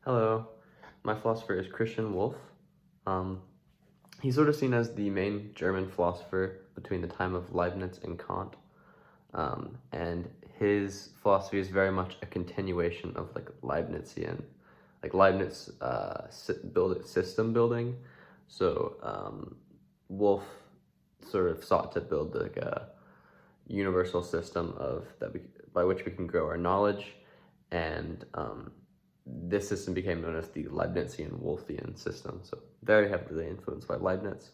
Hello, my philosopher is Christian Wolff. Um, he's sort of seen as the main German philosopher between the time of Leibniz and Kant. And his philosophy is very much a continuation of like Leibnizian, like Leibniz system building. So Wolff sort of sought to build like a universal system by which we can grow our knowledge, and this system became known as the Leibnizian Wolffian system. So very heavily influenced by Leibniz,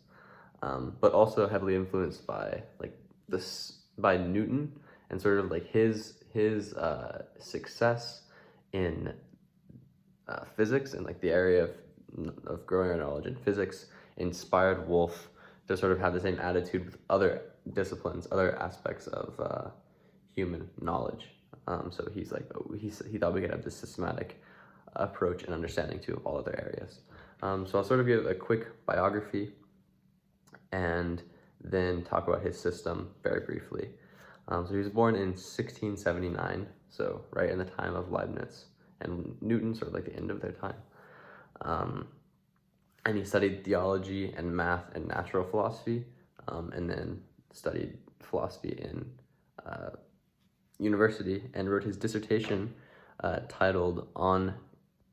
but also heavily influenced by by Newton, and sort of like his success in physics, and like the area of growing our knowledge in physics inspired Wolff to sort of have the same attitude with other disciplines, other aspects of human knowledge. So he's like, he thought we could have this systematic approach and understanding to all other areas. So I'll sort of give a quick biography and then talk about his system very briefly. So he was born in 1679, so right in the time of Leibniz and Newton, sort of like the end of their time. And he studied theology and math and natural philosophy, and then studied philosophy in university, and wrote his dissertation titled On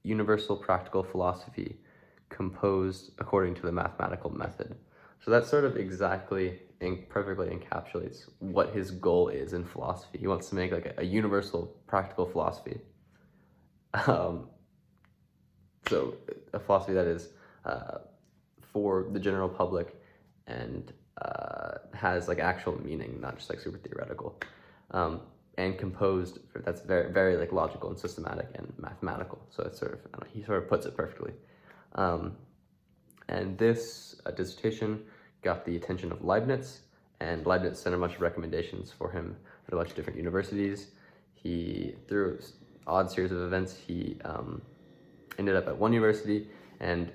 Universal Practical Philosophy, composed according to the mathematical method. So that sort of exactly and perfectly encapsulates what his goal is in philosophy. He wants to make like a universal practical philosophy. So a philosophy that is for the general public and has like actual meaning, not just like super theoretical. And composed, that's very, very like logical and systematic and mathematical. So it's sort of, I don't know, he sort of puts it perfectly. And this dissertation got the attention of Leibniz, and Leibniz sent a bunch of recommendations for him at a bunch of different universities. Through an odd series of events, he ended up at one university and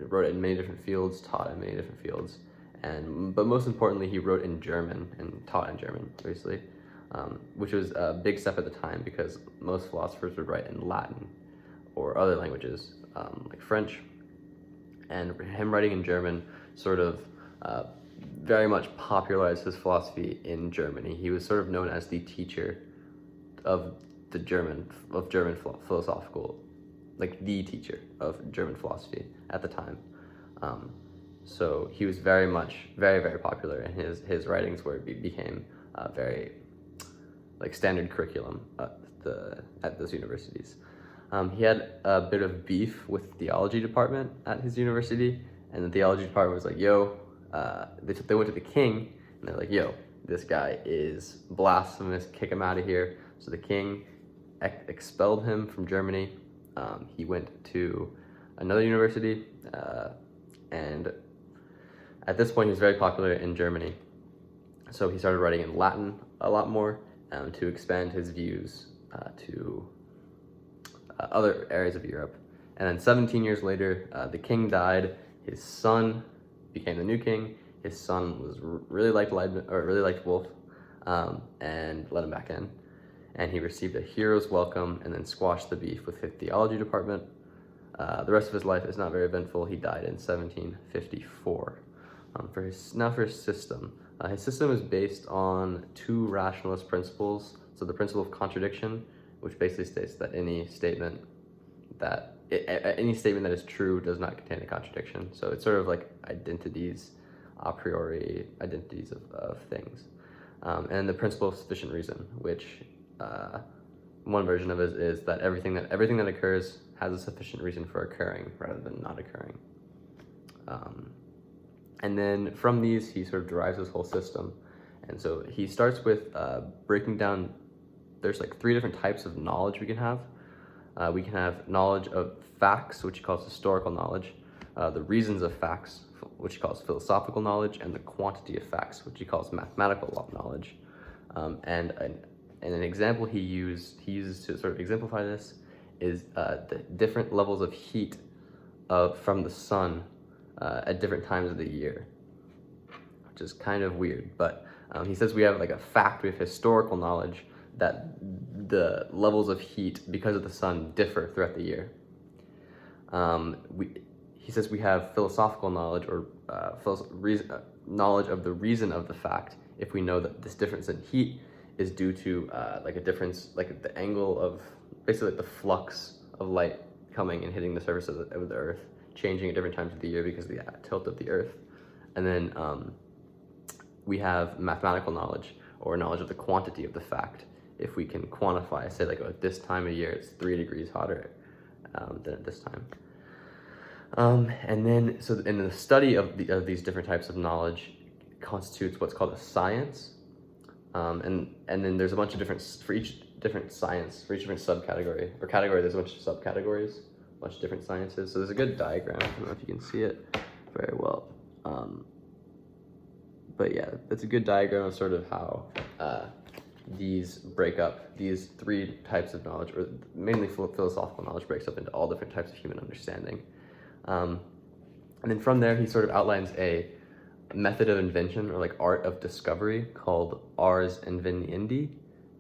wrote in many different fields, taught in many different fields. But most importantly, he wrote in German and taught in German, obviously, which was a big step at the time because most philosophers would write in Latin or other languages like French. And him writing in German sort of very much popularized his philosophy in Germany. He was sort of known as the teacher of German philosophical, like the teacher of German philosophy at the time. So he was very, very popular, and his writings became very like standard curriculum at those universities. He had a bit of beef with the theology department at his university, and the theology department was like, yo, they went to the king, and they're like, yo, this guy is blasphemous, kick him out of here. So the king expelled him from Germany. He went to another university, and at this point he was very popular in Germany. So he started writing in Latin a lot more to expand his views to other areas of Europe. And then 17 years later, the king died. His son became the new king. His son really liked Wolff, and let him back in. And he received a hero's welcome and then squashed the beef with his theology department. The rest of his life is not very eventful. He died in 1754. For his system. His system is based on two rationalist principles. So the principle of contradiction, which basically states that any statement that is true does not contain a contradiction. So it's sort of like identities, a priori identities of things. And the principle of sufficient reason, which one version of it is that everything that occurs has a sufficient reason for occurring rather than not occurring. And then from these, he sort of derives his whole system. And so he starts with breaking down, there's like three different types of knowledge we can have. We can have knowledge of facts, which he calls historical knowledge, the reasons of facts, which he calls philosophical knowledge, and the quantity of facts, which he calls mathematical knowledge. And an example he uses to sort of exemplify this is the different levels of heat from the sun at different times of the year, which is kind of weird. But he says we have like a fact, we have historical knowledge. that the levels of heat because of the sun differ throughout the year. He says we have philosophical knowledge or knowledge of the reason of the fact if we know that this difference in heat is due to like a difference, like the angle of basically like the flux of light coming and hitting the surface of the Earth, changing at different times of the year because of the tilt of the Earth. And then we have mathematical knowledge or knowledge of the quantity of the fact. If we can quantify, say like at this time of year, it's 3 degrees hotter than at this time. And then, so in the study of these different types of knowledge constitutes what's called a science. And then there's a bunch of different, for each different science, for each different subcategory, or category, there's a bunch of subcategories, a bunch of different sciences. So there's a good diagram, I don't know if you can see it very well. But yeah, that's a good diagram of sort of how these break up, these 3 types of knowledge, or mainly philosophical knowledge, breaks up into all different types of human understanding. And then from there, he sort of outlines a method of invention, or like art of discovery, called ars inveniendi,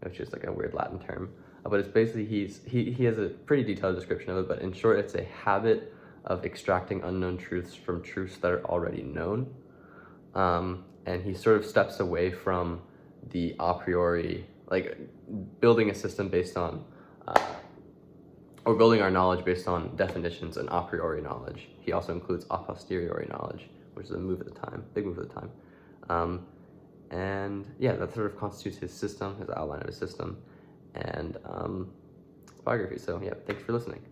which is like a weird Latin term. But it's basically, he has a pretty detailed description of it, but in short, it's a habit of extracting unknown truths from truths that are already known. And he sort of steps away from the a priori, like building a system based on, or building our knowledge based on definitions and a priori knowledge. He also includes a posteriori knowledge, which is a move at the time, big move at the time. And yeah, that sort of constitutes his system, his outline of his system, and biography. So yeah, thanks for listening.